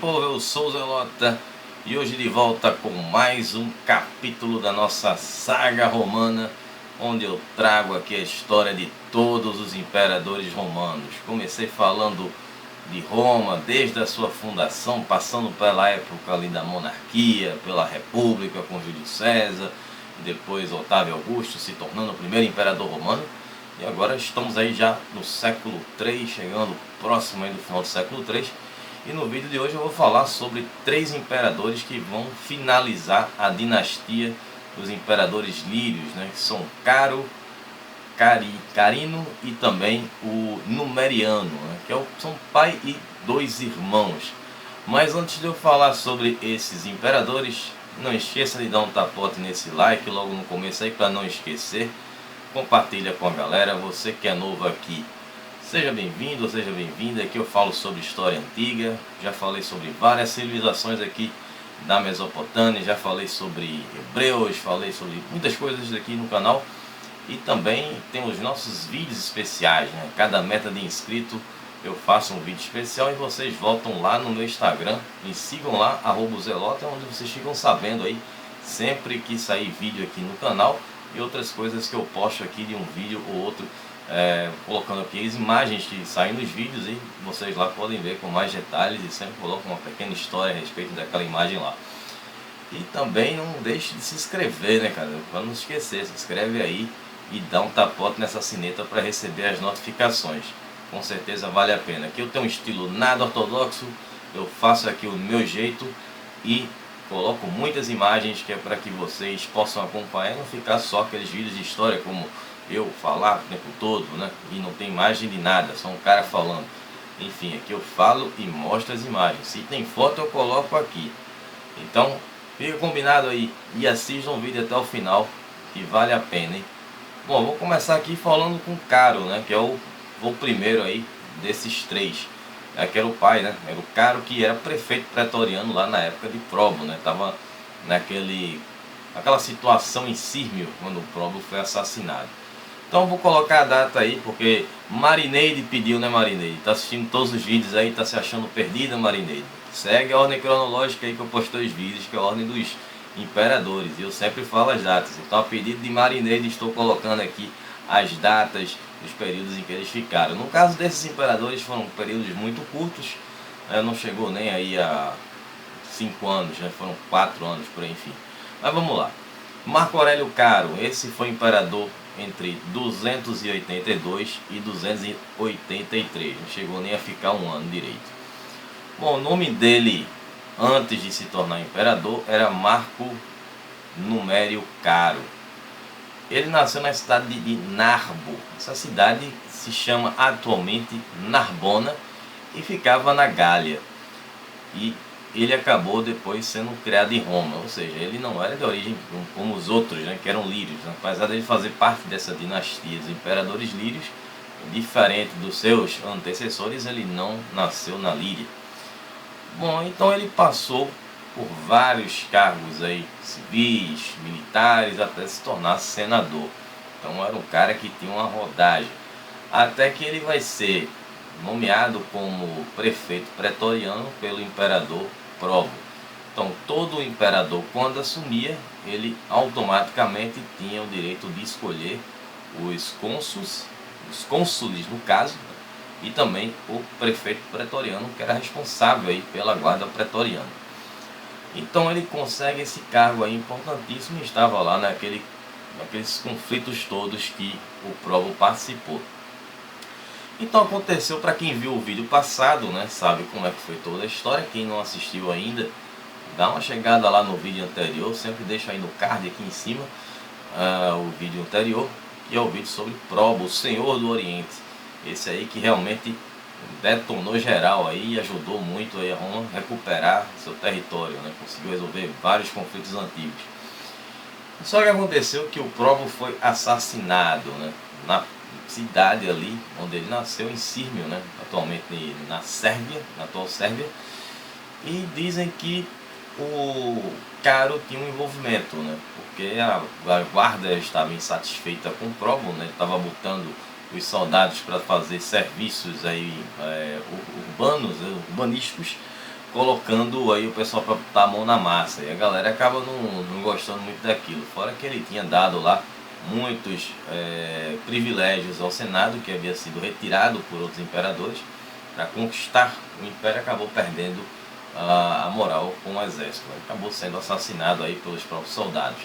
povo, eu sou o Zelota e hoje de volta com mais um capítulo da nossa saga romana, onde eu trago aqui a história de todos os imperadores romanos. Comecei falando de Roma desde a sua fundação, passando pela época ali da monarquia, pela república com Júlio César, depois Otávio Augusto se tornando o primeiro imperador romano. E agora estamos aí já no século III, chegando próximo aí do final do século III. E no vídeo de hoje eu vou falar sobre 3 imperadores que vão finalizar a dinastia dos imperadores lírios, né? Que são Caro, Carino e também o Numeriano, né? São pai e 2 irmãos. Mas antes de eu falar sobre esses imperadores, não esqueça de dar um tapote nesse like logo no começo aí para não esquecer. Compartilha com a galera. Você que é novo aqui, seja bem-vindo, seja bem-vinda. Aqui eu falo sobre história antiga, já falei sobre várias civilizações aqui da Mesopotâmia, já falei sobre hebreus, falei sobre muitas coisas aqui no canal. E também tem os nossos vídeos especiais, né? Cada meta de inscrito eu faço um vídeo especial e vocês voltam lá no meu Instagram, me sigam lá, @zelota, onde vocês ficam sabendo aí sempre que sair vídeo aqui no canal e outras coisas que eu posto aqui de um vídeo ou outro, colocando aqui as imagens que saem nos vídeos e vocês lá podem ver com mais detalhes e sempre coloco uma pequena história a respeito daquela imagem lá. E também não deixe de se inscrever, né, cara, para não esquecer, se inscreve aí e dá um tapote nessa sineta para receber as notificações. Com certeza vale a pena. Aqui eu tenho um estilo nada ortodoxo, eu faço aqui o meu jeito e coloco muitas imagens que é para que vocês possam acompanhar e não ficar só aqueles vídeos de história como eu falar o tempo todo, né? E não tem imagem de nada, só um cara falando. Enfim, aqui eu falo e mostro as imagens. Se tem foto eu coloco aqui. Então fica combinado aí e assistam o vídeo até o final que vale a pena, hein? Bom, vou começar aqui falando com Caro, né? Que é o primeiro aí desses 3. Que era o pai, né? Era o Caro, que era prefeito pretoriano lá na época de Próbulo, né? Tava naquela situação em Sírmio, quando Próbulo foi assassinado. Então vou colocar a data aí, porque Marineide pediu, né, Marineide? Tá assistindo todos os vídeos aí, tá se achando perdida, Marineide? Segue a ordem cronológica aí que eu postei os vídeos, que é a ordem dos imperadores. E eu sempre falo as datas. Então a pedido de Marineide estou colocando aqui as datas dos períodos em que eles ficaram. No caso desses imperadores foram períodos muito curtos, não chegou nem aí a 5 anos, né? Foram 4 anos por aí, enfim. Mas vamos lá. Marco Aurélio Caro, esse foi imperador entre 282 e 283, não chegou nem a ficar um ano direito. Bom, o nome dele antes de se tornar imperador era Marco Numério Caro. Ele nasceu na cidade de Narbo. Essa cidade se chama atualmente Narbona e ficava na Gália. E ele acabou depois sendo criado em Roma, ou seja, ele não era de origem como os outros, né, que eram lírios. Apesar de ele fazer parte dessa dinastia dos imperadores lírios, diferente dos seus antecessores, ele não nasceu na Líria. Bom, então ele passou por vários cargos aí, civis, militares, até se tornar senador. Então era um cara que tinha uma rodagem. Até que ele vai ser nomeado como prefeito pretoriano pelo imperador Próbulo. Então todo imperador, quando assumia, ele automaticamente tinha o direito de escolher os cônsules no caso, e também o prefeito pretoriano, que era responsável aí pela guarda pretoriana. Então ele consegue esse cargo aí importantíssimo e estava lá naqueles conflitos todos que o Próbulo participou. Então aconteceu, para quem viu o vídeo passado, né, sabe como é que foi toda a história. Quem não assistiu ainda, dá uma chegada lá no vídeo anterior, sempre deixo aí no card aqui em cima o vídeo anterior, que é o vídeo sobre Próbulo, o Senhor do Oriente. Esse aí que realmente detonou geral aí e ajudou muito aí a Roma a recuperar seu território, né? Conseguiu resolver vários conflitos antigos. Só que aconteceu que o Próbulo foi assassinado, né, na cidade ali onde ele nasceu, em Sírmio, né, atualmente na Sérvia, na atual Sérvia. E dizem que o Caro tinha um envolvimento, né, porque a guarda estava insatisfeita com o Próbulo, né, estava botando os soldados para fazer serviços aí urbanos, urbanísticos, colocando aí o pessoal para botar a mão na massa, e a galera acaba não gostando muito daquilo, fora que ele tinha dado lá muitos privilégios ao Senado, que havia sido retirado por outros imperadores. Para conquistar o império, acabou perdendo a moral com o exército, acabou sendo assassinado aí pelos próprios soldados.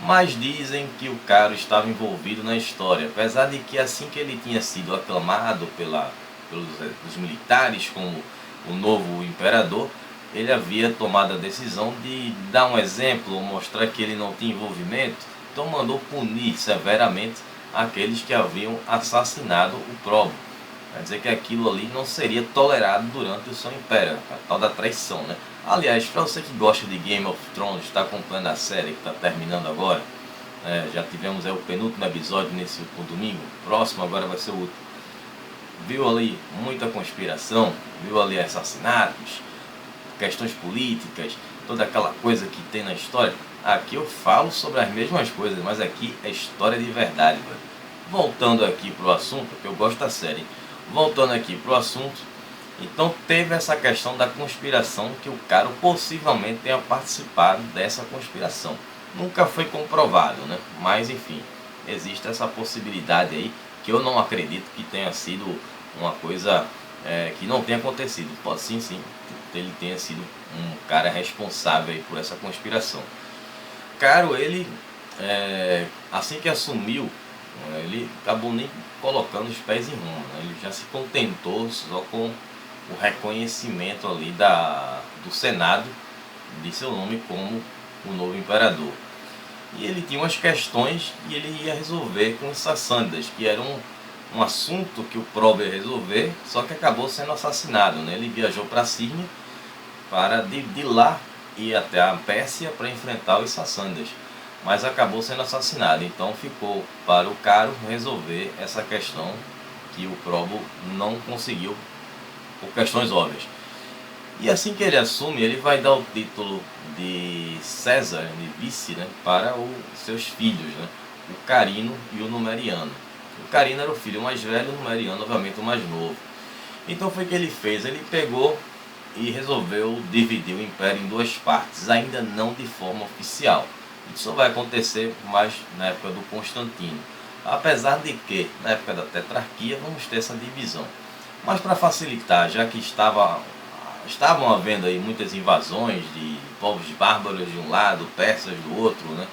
Mas dizem que o Caro estava envolvido na história, apesar de que assim que ele tinha sido aclamado pelos militares como o novo imperador, ele havia tomado a decisão de dar um exemplo, mostrar que ele não tinha envolvimento, então mandou punir severamente aqueles que haviam assassinado o próprio. Quer dizer que aquilo ali não seria tolerado durante o seu império, a tal da traição, né? Aliás, para você que gosta de Game of Thrones, está acompanhando a série que está terminando agora, já tivemos o penúltimo episódio nesse domingo, próximo agora vai ser o último. Viu ali muita conspiração, viu ali assassinatos, questões políticas, toda aquela coisa que tem na história. Aqui eu falo sobre as mesmas coisas, mas aqui é história de verdade, velho. Voltando aqui pro assunto, porque eu gosto da série. Voltando aqui pro assunto, então teve essa questão da conspiração, que o cara possivelmente tenha participado dessa conspiração. Nunca foi comprovado, né? Mas enfim, existe essa possibilidade aí, que eu não acredito que tenha sido uma coisa que não tenha acontecido. Pode sim, ele tenha sido um cara responsável aí por essa conspiração. Caro, ele assim que assumiu, ele acabou nem colocando os pés em Roma, né? Ele já se contentou só com o reconhecimento ali do Senado de seu nome como o novo imperador. E ele tinha umas questões e ele ia resolver com os sassânidas, que era um assunto que o Próbio ia resolver, só que acabou sendo assassinado, né? Ele viajou para a Síria para de lá ir até a Pérsia para enfrentar os sassânidas, mas acabou sendo assassinado. Então ficou para o Caro resolver essa questão que o Próbio não conseguiu por questões óbvias. E assim que ele assume, ele vai dar o título de César, de vice, né, para os seus filhos, né, o Carino e o Numeriano. O Carino era o filho mais velho, o Numeriano obviamente o mais novo. Então foi o que ele fez, ele pegou e resolveu dividir o império em duas partes, ainda não de forma oficial. Isso só vai acontecer mais na época do Constantino, apesar de que na época da tetrarquia vamos ter essa divisão. Mas para facilitar, já que estavam havendo aí muitas invasões de povos bárbaros de um lado, persas do outro, né?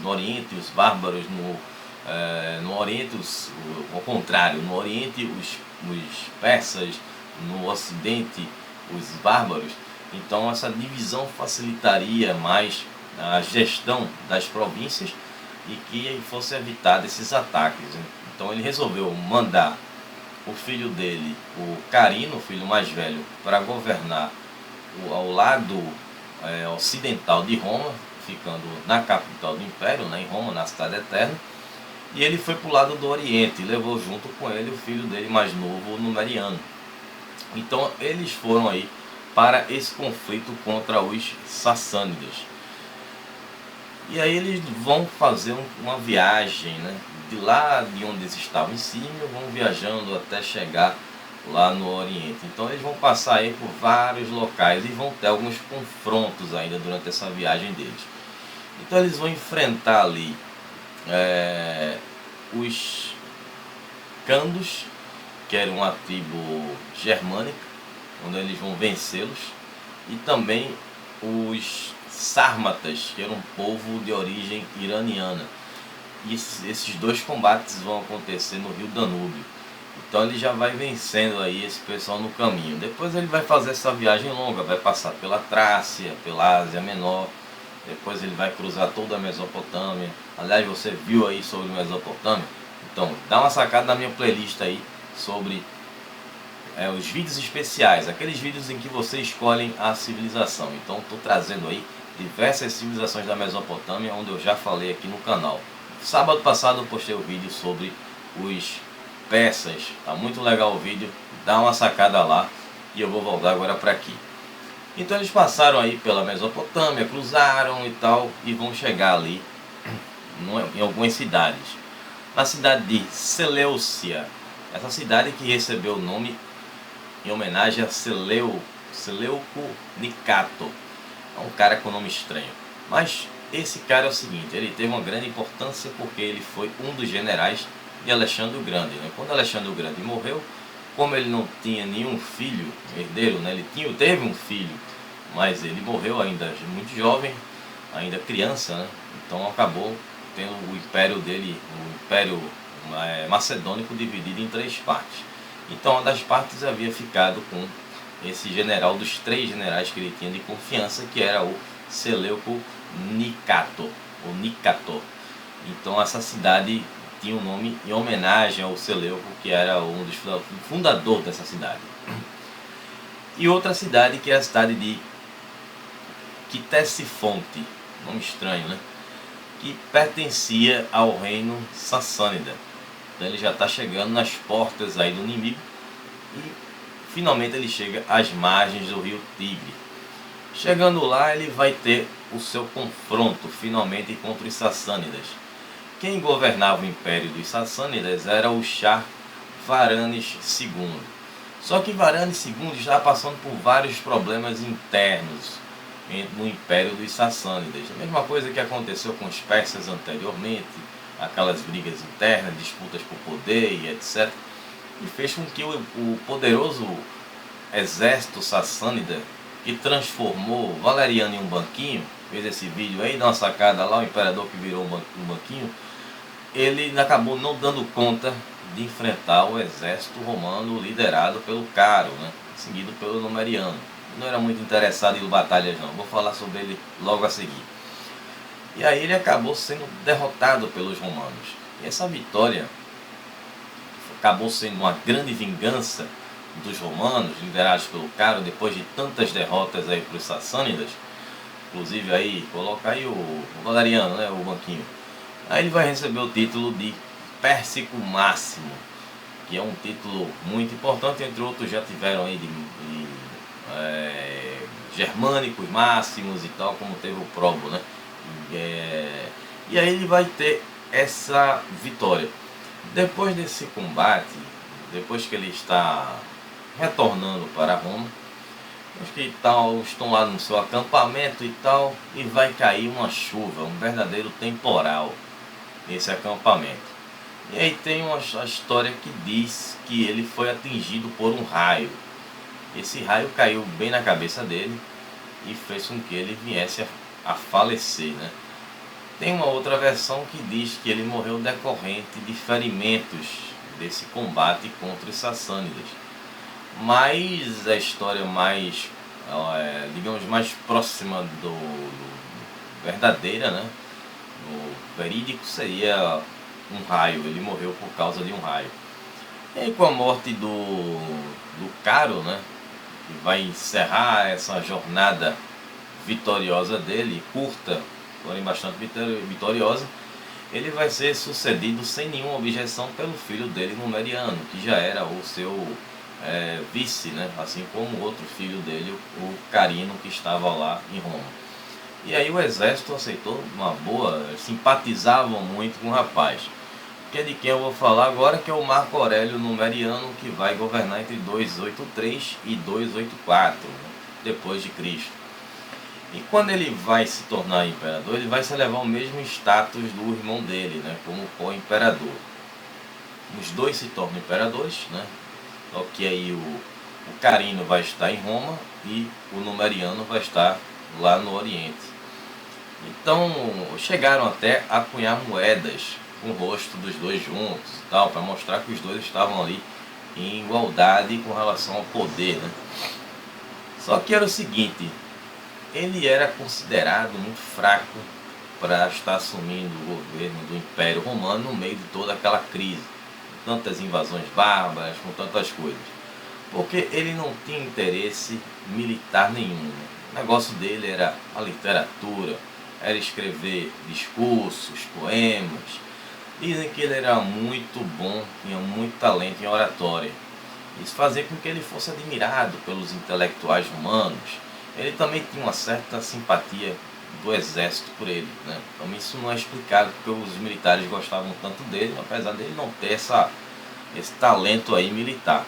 No Oriente os bárbaros, no Oriente ao contrário, no Oriente os persas, no Ocidente os bárbaros. Então essa divisão facilitaria mais a gestão das províncias e que fosse evitado esses ataques, né? Então ele resolveu mandar o filho dele, o Carino, o filho mais velho, para governar ao lado ocidental de Roma, ficando na capital do Império, né, em Roma, na Cidade Eterna. E ele foi para o lado do Oriente e levou junto com ele o filho dele mais novo, o Numeriano. Então eles foram aí para esse conflito contra os sassânidas. E aí eles vão fazer uma viagem, né? De lá de onde eles estavam em cima, vão viajando até chegar lá no Oriente. Então eles vão passar aí por vários locais e vão ter alguns confrontos ainda durante essa viagem deles. Então eles vão enfrentar ali os Candos, que era uma tribo germânica, onde eles vão vencê-los, e também os Sármatas, que era um povo de origem iraniana. E esses dois combates vão acontecer no rio Danúbio. Então ele já vai vencendo aí esse pessoal no caminho. Depois ele vai fazer essa viagem longa, vai passar pela Trácia, pela Ásia Menor. Depois ele vai cruzar toda a Mesopotâmia. Aliás, você viu aí sobre Mesopotâmia? Então dá uma sacada na minha playlist aí sobre os vídeos especiais, aqueles vídeos em que você escolhe a civilização. Então estou trazendo aí diversas civilizações da Mesopotâmia, onde eu já falei aqui no canal. Sábado passado eu postei o vídeo sobre os persas, tá muito legal o vídeo, dá uma sacada lá e eu vou voltar agora para aqui. Então eles passaram aí pela Mesopotâmia, cruzaram e tal, e vão chegar ali em algumas cidades. Na cidade de Seleucia, essa cidade que recebeu o nome em homenagem a Seleuco Nicator. É um cara com nome estranho. Mas esse cara é o seguinte, ele teve uma grande importância porque ele foi um dos generais de Alexandre o Grande, né? Quando Alexandre o Grande morreu, como ele não tinha nenhum filho herdeiro, né? Teve um filho, mas ele morreu ainda muito jovem, ainda criança, né? Então acabou tendo o império dele, o império macedônico, dividido em 3 partes. Então uma das partes havia ficado com esse general, dos 3 generais que ele tinha de confiança, que era o Seleuco Nicator, ou Nicator. Então essa cidade tinha um nome em homenagem ao Seleuco, que era um dos fundadores dessa cidade. E outra cidade, que é a cidade de Quitesifonte, nome estranho, né? Que pertencia ao reino sassânida. Então ele já está chegando nas portas aí do inimigo e finalmente ele chega às margens do rio Tigre. Chegando lá, ele vai ter o seu confronto finalmente contra os sassânidas. Quem governava o império dos sassânidas era o Shah Varanes II. Só que Varanes II estava passando por vários problemas internos no império dos sassânidas. A mesma coisa que aconteceu com os persas anteriormente, aquelas brigas internas, disputas por poder e etc. E fez com que o poderoso exército sassânida, que transformou Valeriano em um banquinho, fez esse vídeo aí, dá uma sacada lá, o imperador que virou um banquinho, ele acabou não dando conta de enfrentar o exército romano liderado pelo Caro, né, seguido pelo Numeriano. Não era muito interessado em batalhas não, vou falar sobre ele logo a seguir. E aí ele acabou sendo derrotado pelos romanos. E essa vitória acabou sendo uma grande vingança dos romanos, liderados pelo Caro, depois de tantas derrotas aí para os sassânidas. Inclusive aí, coloca aí o Valeriano, né, o banquinho. Aí ele vai receber o título de Pérsico Máximo, que é um título muito importante, entre outros já tiveram aí de germânicos máximos e tal, como teve o Probo, né? E aí ele vai ter essa vitória. Depois desse combate, depois que ele está retornando para Roma, os que estão lá no seu acampamento e tal, e vai cair uma chuva, um verdadeiro temporal nesse acampamento. E aí tem uma história que diz que ele foi atingido por um raio. Esse raio caiu bem na cabeça dele e fez com que ele viesse a falecer, né? Tem uma outra versão que diz que ele morreu decorrente de ferimentos desse combate contra os sassânidas. Mas a história mais, digamos, mais próxima do verdadeira, né? O verídico seria um raio, ele morreu por causa de um raio. E aí, com a morte do Caro, né? Que vai encerrar essa jornada vitoriosa dele, curta, porém bastante vitoriosa, ele vai ser sucedido sem nenhuma objeção pelo filho dele, Numeriano, que já era o seu vice, né? Assim como o outro filho dele, o Carino, que estava lá em Roma. E aí o exército aceitou uma boa, simpatizavam muito com o rapaz. Que é de quem eu vou falar agora, que é o Marco Aurélio Numeriano, que vai governar entre 283 e 284, né, depois de Cristo. E quando ele vai se tornar imperador, ele vai se elevar ao mesmo status do irmão dele, né, como co-imperador. Os dois se tornam imperadores, né, só que aí o Carino vai estar em Roma e o Numeriano vai estar lá no Oriente. Então chegaram até a cunhar moedas com o rosto dos dois juntos e tal, para mostrar que os dois estavam ali em igualdade com relação ao poder, né? Só que era o seguinte, ele era considerado muito fraco para estar assumindo o governo do Império Romano no meio de toda aquela crise, com tantas invasões bárbaras, com tantas coisas, porque ele não tinha interesse militar nenhum. O negócio dele era a literatura, era escrever discursos, poemas. Dizem que ele era muito bom, tinha muito talento em oratória. Isso fazia com que ele fosse admirado pelos intelectuais romanos. Ele também tinha uma certa simpatia do exército por ele, né? Então isso não é explicado porque os militares gostavam tanto dele, apesar dele não ter esse talento aí militar.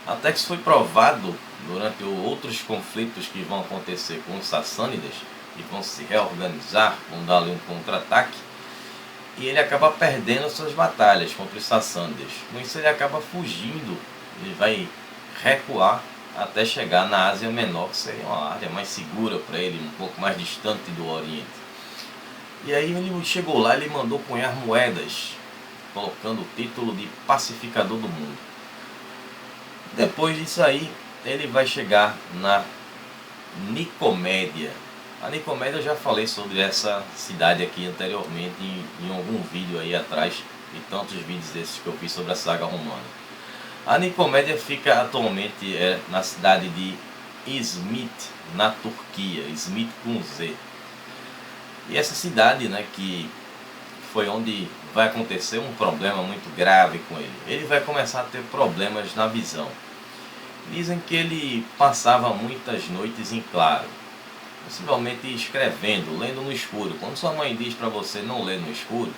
Até que isso foi provado durante outros conflitos que vão acontecer com os sassânidas, e vão se reorganizar, vão dar ali um contra-ataque, e ele acaba perdendo suas batalhas contra os sassânidas. Com isso ele acaba fugindo, ele vai recuar até chegar na Ásia Menor, que seria uma área mais segura para ele, um pouco mais distante do Oriente. E aí ele chegou lá, ele mandou cunhar moedas, colocando o título de pacificador do mundo. Depois disso aí, ele vai chegar na Nicomédia. A Nicomédia, eu já falei sobre essa cidade aqui anteriormente em algum vídeo aí atrás, e tantos vídeos desses que eu fiz sobre a saga romana. A Nicomédia fica atualmente na cidade de Izmit, na Turquia, Izmit com Z. E essa cidade, né, que foi onde vai acontecer um problema muito grave com ele. Ele vai começar a ter problemas na visão. Dizem que ele passava muitas noites em claro, possivelmente escrevendo, lendo no escuro. Quando sua mãe diz para você não ler no escuro,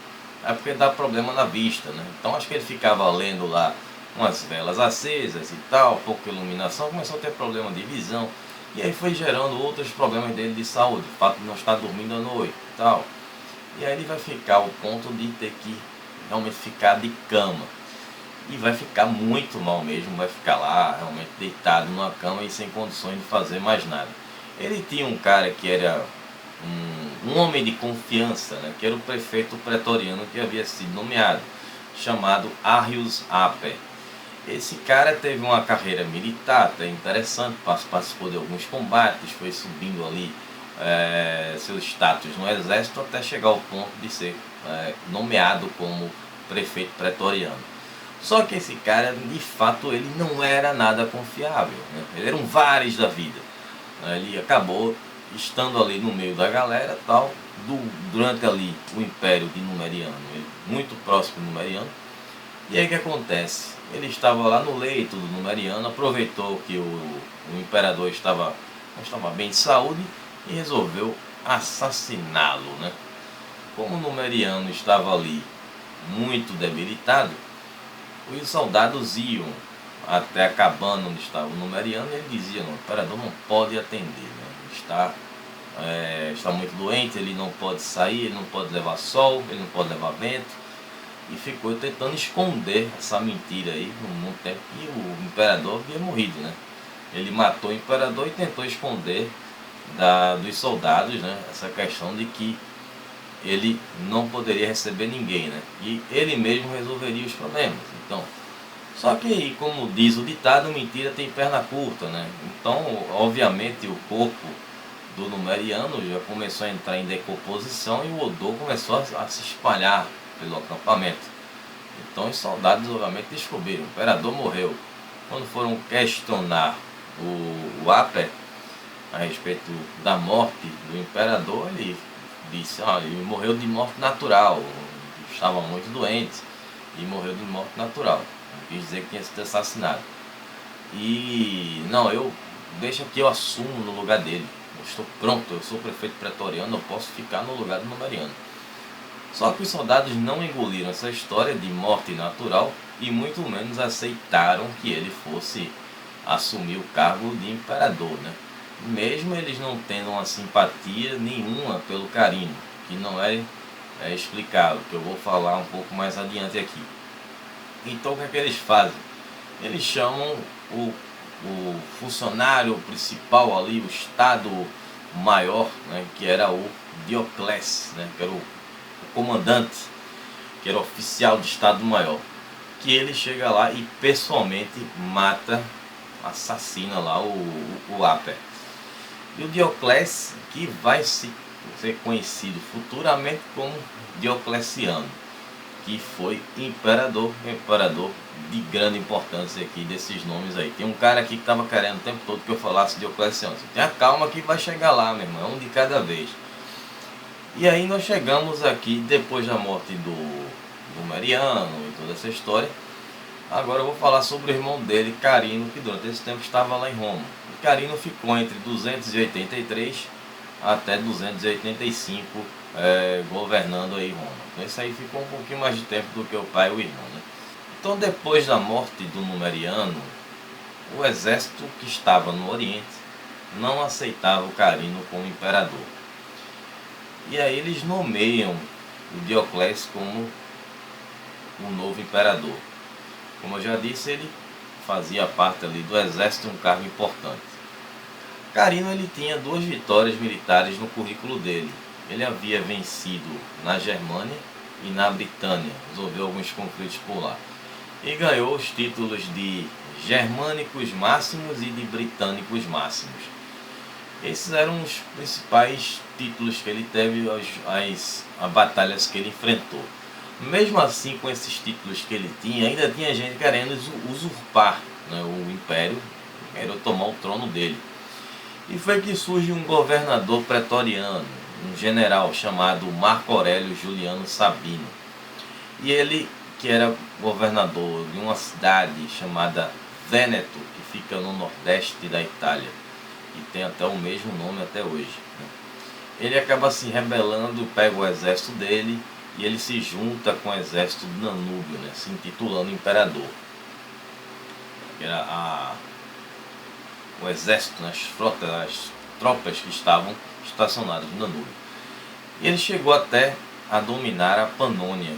é porque dá problema na vista, né? Então acho que ele ficava lendo lá umas velas acesas e tal, pouca iluminação, começou a ter problema de visão. E aí foi gerando outros problemas dele de saúde, o fato de não estar dormindo à noite e tal. E aí ele vai ficar ao ponto de ter que realmente ficar de cama. E vai ficar muito mal mesmo, vai ficar lá realmente deitado numa cama e sem condições de fazer mais nada. Ele tinha um cara que era um homem de confiança, né, que era o prefeito pretoriano que havia sido nomeado, chamado Arrius Aper. Esse cara teve uma carreira militar até interessante, participou de alguns combates, foi subindo ali seu status no exército até chegar ao ponto de ser nomeado como prefeito pretoriano. Só que esse cara, de fato, ele não era nada confiável, né? Ele era um Vares da vida. Ele acabou estando ali no meio da galera, tal, durante ali o Império de Numeriano, muito próximo do Numeriano. E aí o que acontece? Ele estava lá no leito do Numeriano, aproveitou que o imperador não estava bem de saúde e resolveu assassiná-lo, né? Como o Numeriano estava ali muito debilitado, os soldados iam até a cabana onde estava o Numeriano e ele dizia: não, o imperador não pode atender, né? Está muito doente, ele não pode sair, ele não pode levar sol, ele não pode levar vento. E ficou tentando esconder essa mentira aí por muito tempo que o imperador havia morrido, né? Ele matou o imperador e tentou esconder dos soldados, né, essa questão de que ele não poderia receber ninguém, né? E ele mesmo resolveria os problemas. Então, só que, como diz o ditado, mentira tem perna curta, né? Então, obviamente, o corpo do Numeriano já começou a entrar em decomposição e o odor começou a se espalhar pelo acampamento. Então os soldados obviamente descobriram, o imperador morreu. Quando foram questionar o Aper a respeito da morte do imperador, ele disse: ele morreu de morte natural, estava muito doente e morreu de morte natural. Não quis dizer que tinha sido assassinado. E não, deixa que eu assumo no lugar dele. Eu estou pronto, eu sou prefeito pretoriano, eu posso ficar no lugar do Numeriano. Só que os soldados não engoliram essa história de morte natural e muito menos aceitaram que ele fosse assumir o cargo de imperador, né? Mesmo eles não tendo uma simpatia nenhuma pelo Carino, que não é explicável, que eu vou falar um pouco mais adiante aqui. Então o que é que eles fazem? Eles chamam o funcionário principal ali, o Estado Maior, né, que era o Dioclés, né, que era o comandante, que era oficial de Estado Maior, que ele chega lá e pessoalmente assassina lá o Aper. E o Dioclés, que vai ser conhecido futuramente como Diocleciano, que foi imperador de grande importância aqui desses nomes aí. Tem um cara aqui que estava querendo o tempo todo que eu falasse Diocleciano. Tenha calma que vai chegar lá, meu irmão, um de cada vez. E aí nós chegamos aqui, depois da morte do Numeriano e toda essa história. Agora eu vou falar sobre o irmão dele, Carino, que durante esse tempo estava lá em Roma. E Carino ficou entre 283 até 285 governando aí Roma. Então isso aí ficou um pouquinho mais de tempo do que o pai e o irmão, né? Então depois da morte do Numeriano, o exército que estava no Oriente não aceitava o Carino como imperador. E aí eles nomeiam o Dioclésio como o novo imperador. Como eu já disse, ele fazia parte ali do exército, um cargo importante. Carino ele tinha 2 vitórias militares no currículo dele. Ele havia vencido na Germânia e na Britânia, resolveu alguns conflitos por lá. E ganhou os títulos de Germânicos Máximos e de Britânicos Máximos. Esses eram os principais títulos que ele teve, as batalhas que ele enfrentou. Mesmo assim, com esses títulos que ele tinha, ainda tinha gente querendo usurpar, né, o império, querendo tomar o trono dele. E foi que surge um governador pretoriano, um general chamado Marco Aurélio Juliano Sabino. E ele, que era governador de uma cidade chamada Vêneto, que fica no nordeste da Itália, e tem até o mesmo nome até hoje, né? Ele acaba se rebelando, pega o exército dele e ele se junta com o exército do Danúbio, né, se intitulando imperador. Era o exército, né, as tropas que estavam estacionadas no Danúbio. E ele chegou até a dominar a Panônia,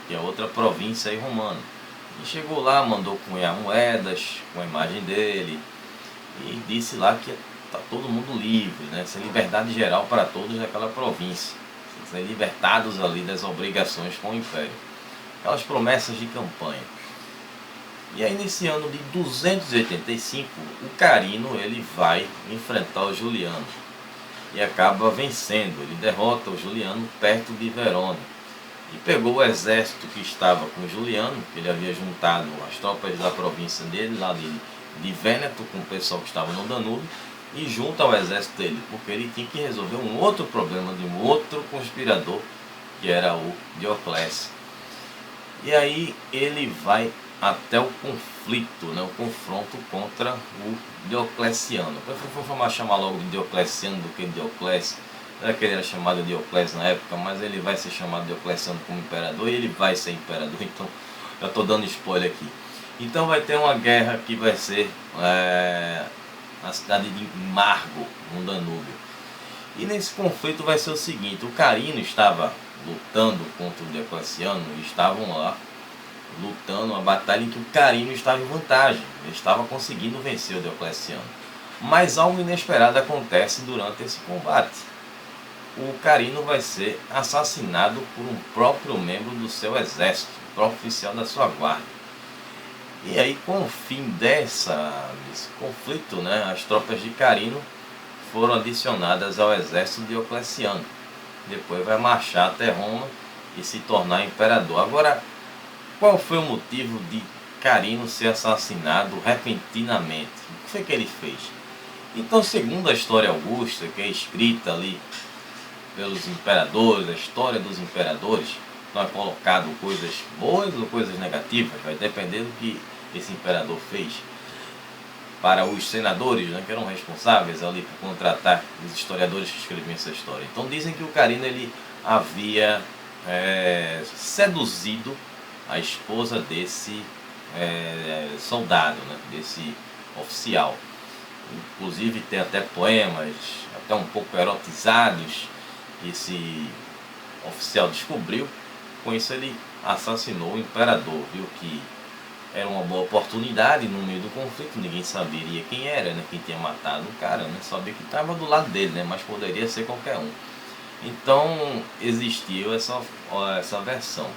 que é outra província aí romana. E chegou lá, mandou cunhar moedas com a imagem dele e disse lá que está todo mundo livre, né? Ser liberdade geral para todos daquela província, ser libertados ali das obrigações com o Império. Aquelas promessas de campanha. E aí nesse ano de 285, o Carino ele vai enfrentar o Juliano e acaba vencendo. Ele derrota o Juliano perto de Verona e pegou o exército que estava com o Juliano, que ele havia juntado as tropas da província dele, lá de Vêneto, com o pessoal que estava no Danúbio, e junta ao exército dele, porque ele tinha que resolver um outro problema de um outro conspirador, que era o Dioclésio. E aí ele vai até o conflito, né, o confronto contra o Diocleciano. Eu prefiro chamar logo de Diocleciano do que Dioclésio. Não é que ele era chamado de Dioclésio na época, mas ele vai ser chamado de Diocleciano como imperador e ele vai ser imperador, então já estou dando spoiler aqui. Então vai ter uma guerra que vai ser na cidade de Margo, no Danúbio. E nesse conflito vai ser o seguinte: o Carino estava lutando contra o Diocleciano e estavam lá lutando uma batalha em que o Carino estava em vantagem, ele estava conseguindo vencer o Diocleciano. Mas algo inesperado acontece durante esse combate. O Carino vai ser assassinado por um próprio membro do seu exército, o próprio oficial da sua guarda. E aí, com o fim desse conflito, né, as tropas de Carino foram adicionadas ao exército de Diocleciano. Depois vai marchar até Roma e se tornar imperador. Agora, qual foi o motivo de Carino ser assassinado repentinamente? O que foi que ele fez? Então, segundo a história augusta, que é escrita ali pelos imperadores, a história dos imperadores, não é colocado coisas boas ou coisas negativas, vai depender do que esse imperador fez. Para os senadores, né, que eram responsáveis ali por contratar os historiadores que escreviam essa história. Então dizem que o Carino ele havia seduzido a esposa desse soldado, né, desse oficial. Inclusive tem até poemas, até um pouco erotizados, que esse oficial descobriu. Com isso ele assassinou o imperador, viu que era uma boa oportunidade no meio do conflito, ninguém saberia quem era, né, quem tinha matado o cara, né, sabia que estava do lado dele, né, mas poderia ser qualquer um. Então existiu essa versão.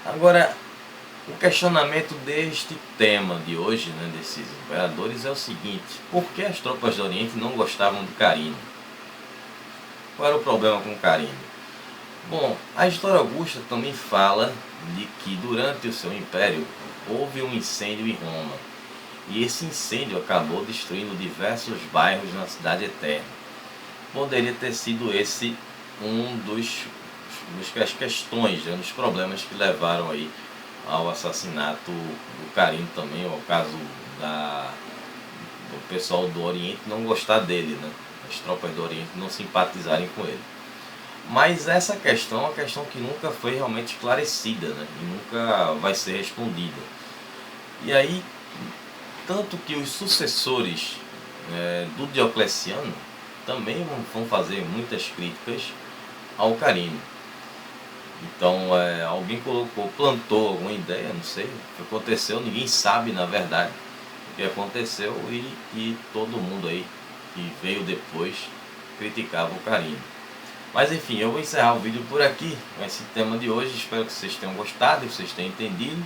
Agora, o questionamento deste tema de hoje, né, desses imperadores, é o seguinte: por que as tropas do Oriente não gostavam de Carino? Qual era o problema com Carino? Bom, a história augusta também fala de que durante o seu império houve um incêndio em Roma. E esse incêndio acabou destruindo diversos bairros na Cidade Eterna. Poderia ter sido esse das questões, um dos problemas que levaram aí ao assassinato do Carino também, ao caso do pessoal do Oriente não gostar dele, né? As tropas do Oriente não simpatizarem com ele. Mas essa questão é uma questão que nunca foi realmente esclarecida, né? E nunca vai ser respondida. E aí tanto que os sucessores do Diocleciano também vão fazer muitas críticas ao Quirino. Então alguém plantou alguma ideia, não sei o que aconteceu, ninguém sabe na verdade o que aconteceu, e todo mundo aí que veio depois criticava o Quirino. Mas enfim, eu vou encerrar o vídeo por aqui com esse tema de hoje. Espero que vocês tenham gostado e vocês tenham entendido.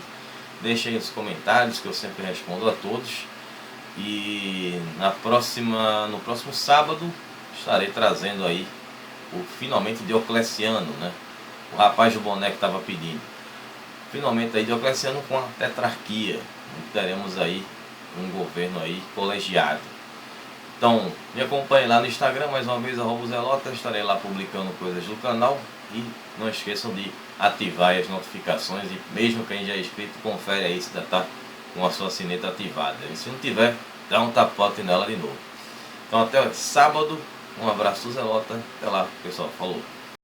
Deixem os comentários que eu sempre respondo a todos. E no próximo sábado estarei trazendo aí o finalmente Diocleciano, né? O rapaz do boné que estava pedindo. Finalmente aí Diocleciano com a tetrarquia. Teremos aí um governo aí colegiado. Então, me acompanhe lá no Instagram, mais uma vez, @zelota, estarei lá publicando coisas do canal. E não esqueçam de ativar as notificações, e mesmo quem já é inscrito, confere aí se já está com a sua sineta ativada. E se não tiver, dá um tapote nela de novo. Então até sábado, um abraço do Zelota, até lá pessoal, falou!